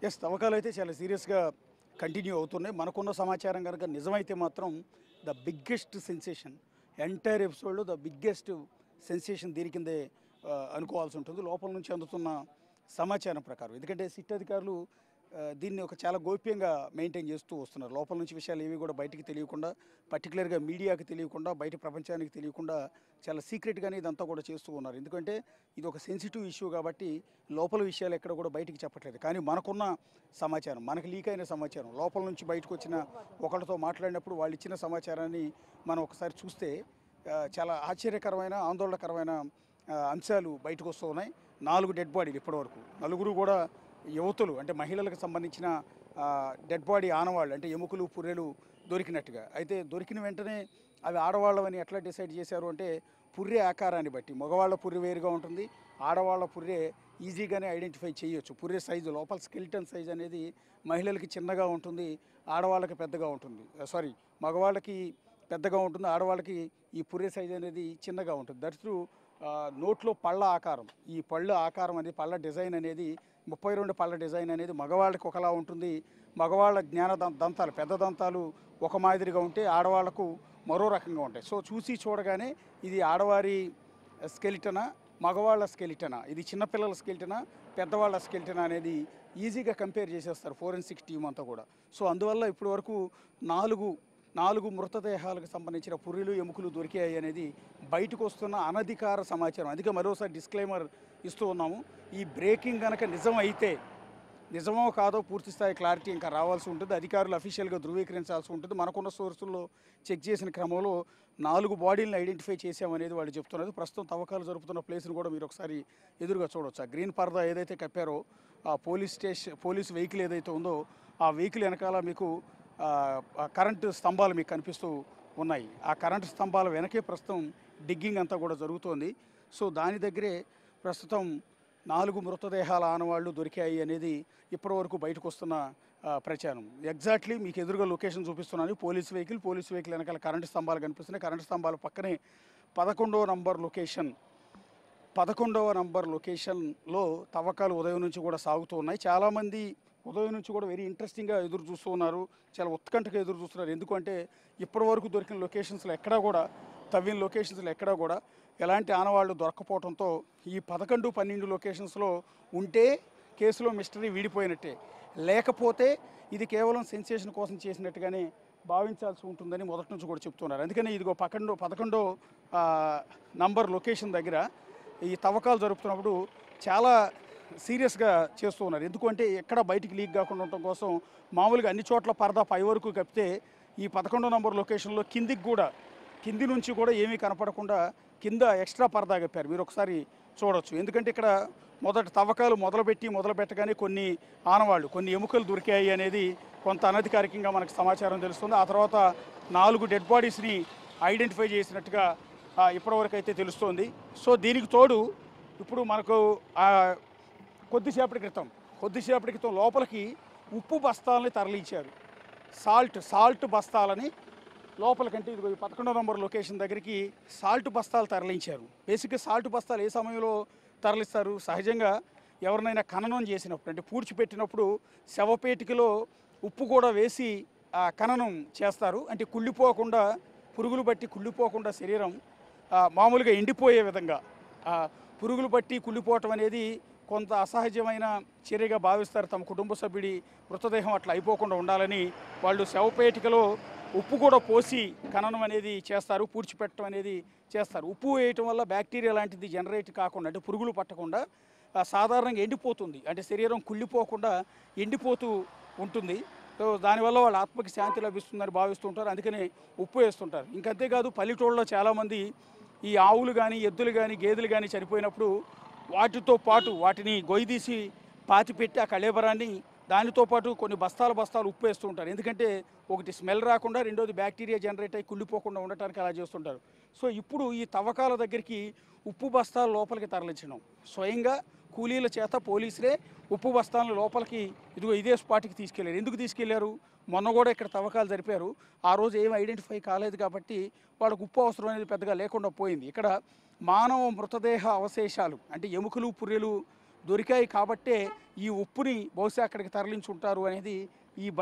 Yes తవ్వకాలైతే చాలా సీరియస్‌గా continue అవుతున్నాయి. మనకున్న సమాచారం గనక నిజమైతే మాత్రం ద బిగ్గెస్ట్ సెన్సేషన్ ఎంటైర్ ఎపిసోడ్‌లో ద బిగ్గెస్ట్ సెన్సేషన్ దీని కిందే అనుకోవాల్సి ఉంటుంది. లోపల నుంచి అందుతున్న సమాచారం ప్రకారం. ఎందుకంటే సిట్ అధికారులు దీన్ని ఒక చాలా గోప్యంగా మెయింటైన్ చేస్తూ వస్తున్నారు. లోపల నుంచి విషయాలు ఏవి కూడా బయటికి తెలియకుండా, పర్టిక్యులర్‌గా మీడియాకి తెలియకుండా, బయట ప్రపంచానికి తెలియకుండా చాలా సీక్రెట్‌గానే ఇదంతా కూడా చేస్తూ ఉన్నారు. ఎందుకంటే ఇది ఒక సెన్సిటివ్ ఇష్యూ కాబట్టి లోపల విషయాలు ఎక్కడ కూడా బయటికి చెప్పట్లేదు. కానీ మనకున్న సమాచారం, మనకు లీక్ అయిన సమాచారం, లోపల నుంచి బయటకు వచ్చిన ఒకళ్ళతో మాట్లాడినప్పుడు వాళ్ళు ఇచ్చిన సమాచారాన్ని మనం ఒకసారి చూస్తే చాలా ఆశ్చర్యకరమైన, ఆందోళనకరమైన అంశాలు బయటకు వస్తూ ఉన్నాయి. 4 డెడ్ బాడీలు ఇప్పటివరకు. నలుగురు కూడా యువతులు అంటే మహిళలకు సంబంధించిన డెడ్ బాడీ ఆనవాళ్ళు అంటే ఎముకలు, పుర్రెలు దొరికినట్టుగా. అయితే దొరికిన వెంటనే అవి ఆడవాళ్ళవని ఎట్లా డిసైడ్ చేశారు అంటే పుర్రె ఆకారాన్ని బట్టి. మగవాళ్ళ పుర్రె వేరుగా ఉంటుంది, ఆడవాళ్ళ పుర్రె ఈజీగానే ఐడెంటిఫై చేయొచ్చు. పుర్రె సైజు లోపల స్కెలిటన్ సైజ్ అనేది మహిళలకి చిన్నగా ఉంటుంది, ఆడవాళ్ళకి పెద్దగా ఉంటుంది. మగవాళ్ళకి పెద్దగా ఉంటుంది, ఆడవాళ్ళకి ఈ పుర్రె సైజ్ అనేది చిన్నగా ఉంటుంది. దట్స్ నోట్లో పళ్ళ ఆకారం, ఈ పళ్ళ ఆకారం అనేది పళ్ళ డిజైన్ అనేది 32 పళ్ళ డిజైన్ అనేది మగవాళ్ళకి ఒకలా ఉంటుంది. మగవాళ్ళ దంతాలు పెద్ద దంతాలు ఒక మాదిరిగా ఉంటే ఆడవాళ్లకు మరో రకంగా ఉంటాయి. సో చూసి చూడగానే ఇది ఆడవారి స్కెలిటనా, మగవాళ్ళ స్కెలిటనా, ఇది చిన్నపిల్లల స్కెలిటనా, పెద్దవాళ్ళ స్కెలిటనా అనేది ఈజీగా కంపేర్ చేసేస్తారు ఫోరెన్సిక్ టీం అంతా కూడా. సో అందువల్ల ఇప్పటి వరకు నాలుగు మృతదేహాలకు సంబంధించిన పుర్రెలు, ఎముకలు దొరికాయి అనేది బయటకు వస్తున్న అనధికార సమాచారం. అందుకే మరోసారి డిస్క్లైమర్ ఇస్తూ ఉన్నాము. ఈ బ్రేకింగ్ కనుక నిజం అయితే, నిజమో కాదో పూర్తి స్థాయి క్లారిటీ ఇంకా రావాల్సి ఉంటుంది. అధికారులు అఫీషియల్గా ధృవీకరించాల్సి ఉంటుంది. మనకున్న సోర్సుల్లో చెక్ చేసిన క్రమంలో 4 బాడీలను ఐడెంటిఫై చేశామనేది వాళ్ళు చెప్తున్నారు. ప్రస్తుతం తవ్వకాలు జరుపుతున్న ప్లేస్ను కూడా మీరు ఒకసారి ఎదురుగా చూడవచ్చు. ఆ గ్రీన్ పరదా ఏదైతే కప్పారో ఆ పోలీస్ వెహికల్ ఏదైతే ఉందో ఆ వెహికల్ వెనకాల మీకు కరెంటు స్తంభాలు మీకు కనిపిస్తూ ఉన్నాయి. ఆ కరెంటు స్తంభాల వెనకే ప్రస్తుతం డిగ్గింగ్ అంతా కూడా జరుగుతోంది. సో దాని దగ్గరే ప్రస్తుతం 4 మృతదేహాల ఆనవాళ్లు దొరికాయి అనేది ఇప్పటివరకు బయటకు వస్తున్న ప్రచారం. ఎగ్జాక్ట్లీ మీకు ఎదురుగా లొకేషన్ చూపిస్తున్నాను. పోలీస్ వెహికల్ వెనకాల కరెంటు స్తంభాలు కనిపిస్తున్నాయి. కరెంటు స్తంభాల పక్కనే 11వ నంబర్ లొకేషన్లో తవ్వకాలు ఉదయం నుంచి కూడా సాగుతూ ఉన్నాయి. చాలామంది ఉదయం నుంచి కూడా వెరీ ఇంట్రెస్టింగ్గా ఎదురు చూస్తూ ఉన్నారు, చాలా ఉత్కంఠగా ఎదురు చూస్తున్నారు. ఎందుకంటే ఇప్పటివరకు దొరికిన లొకేషన్స్లో ఎక్కడా కూడా, తవ్విన లొకేషన్స్లో ఎక్కడా కూడా ఎలాంటి ఆనవాళ్ళు దొరకపోవడంతో ఈ 11, 12 లొకేషన్స్లో ఉంటే కేసులో మిస్టరీ వీడిపోయినట్టే, లేకపోతే ఇది కేవలం సెన్సేషన్ కోసం చేసినట్టుగానే భావించాల్సి ఉంటుందని మొదటి నుంచి కూడా చెప్తున్నారు. అందుకని ఇదిగో 11వ నంబర్ లొకేషన్ దగ్గర ఈ తవ్వకాలు జరుపుతున్నప్పుడు చాలా సీరియస్గా చేస్తూ ఉన్నారు. ఎందుకంటే ఎక్కడ బయటికి లీక్ కాకుండా ఉండటం కోసం మామూలుగా అన్ని చోట్ల పరదా పై వరకు కప్పితే ఈ 11వ నంబర్ లొకేషన్లో కింది నుంచి కూడా ఏమీ కనపడకుండా కింద ఎక్స్ట్రా పరదా కప్పారు. మీరు ఒకసారి చూడవచ్చు. ఎందుకంటే ఇక్కడ తవ్వకాలు మొదలుపెట్టగానే కొన్ని ఆనవాళ్ళు, కొన్ని ఎముకలు దొరికాయి అనేది కొంత అనధికారికంగా మనకు సమాచారం తెలుస్తుంది. ఆ తర్వాత 4 డెడ్ బాడీస్ని ఐడెంటిఫై చేసినట్టుగా ఇప్పటివరకు అయితే తెలుస్తోంది. సో దీనికి తోడు ఇప్పుడు మనకు కొద్దిసేపటి క్రితం లోపలికి ఉప్పు బస్తాలని తరలించారు. సాల్ట్ బస్తాలని లోపలికంటే ఇదిగో ఈ 11వ నంబర్ లొకేషన్ దగ్గరికి సాల్ట్ బస్తాలు తరలించారు. బేసిక్గా సాల్ట్ బస్తాలు ఏ సమయంలో తరలిస్తారు? సహజంగా ఎవరినైనా ఖననం చేసినప్పుడు, అంటే పూడ్చిపెట్టినప్పుడు శవపేటికలో ఉప్పు కూడా వేసి ఖననం చేస్తారు. అంటే పురుగులు బట్టి కుళ్ళిపోకుండా శరీరం మామూలుగా ఎండిపోయే విధంగా పురుగులు బట్టి కుళ్ళిపోవటం అనేది కొంత అసహజమైన చర్యగా భావిస్తారు. తమ కుటుంబ సభ్యుడి మృతదేహం అట్లా అయిపోకుండా ఉండాలని వాళ్ళు శవపేటికలో ఉప్పు కూడా పోసి ఖననం అనేది చేస్తారు, పూడ్చిపెట్టడం అనేది చేస్తారు. ఉప్పు వేయటం వల్ల బ్యాక్టీరియా లాంటిది జనరేట్ కాకుండా, అంటే పురుగులు పట్టకుండా సాధారణంగా ఎండిపోతుంది, అంటే శరీరం కుళ్ళిపోకుండా ఎండిపోతూ ఉంటుంది. సో దానివల్ల వాళ్ళ ఆత్మకి శాంతి లభిస్తుందని భావిస్తుంటారు. అందుకని ఉప్పు వేస్తుంటారు. ఇంకంతేకాదు పల్లెటూళ్ళలో చాలామంది ఈ ఆవులు కానీ, ఎద్దులు కానీ, గేదెలు కానీ చనిపోయినప్పుడు వాటితో పాటు వాటిని గొయ్యిదీసి పాతిపెట్టి ఆ కళేబరాన్ని దానితో పాటు కొన్ని బస్తాలు ఉప్పు వేస్తూ ఉంటారు. ఎందుకంటే ఒకటి స్మెల్ రాకుండా, రెండోది బ్యాక్టీరియా జనరేట్ అయ్యి కుళ్ళిపోకుండా ఉండటానికి అలా చేస్తుంటారు. సో ఇప్పుడు ఈ తవ్వకాల దగ్గరికి ఉప్పు బస్తాలు లోపలికి తరలించడం, స్వయంగా కూలీల చేత పోలీసులే ఉప్పు బస్తాలను లోపలికి ఇదే స్పాట్కి తీసుకెళ్లారు. ఎందుకు తీసుకెళ్లారు? మొన్న కూడా ఇక్కడ తవ్వకాలు జరిపారు. ఆ రోజు ఏం ఐడెంటిఫై కాలేదు కాబట్టి వాళ్ళకు ఉప్పు అవసరం అనేది పెద్దగా లేకుండా పోయింది. ఇక్కడ మానవ మృతదేహ అవశేషాలు అంటే ఎముకలు, పుర్రెలు దొరికాయి కాబట్టే ఈ ఉప్పుని బహుశా అక్కడికి తరలించుంటారు అనేది ఈ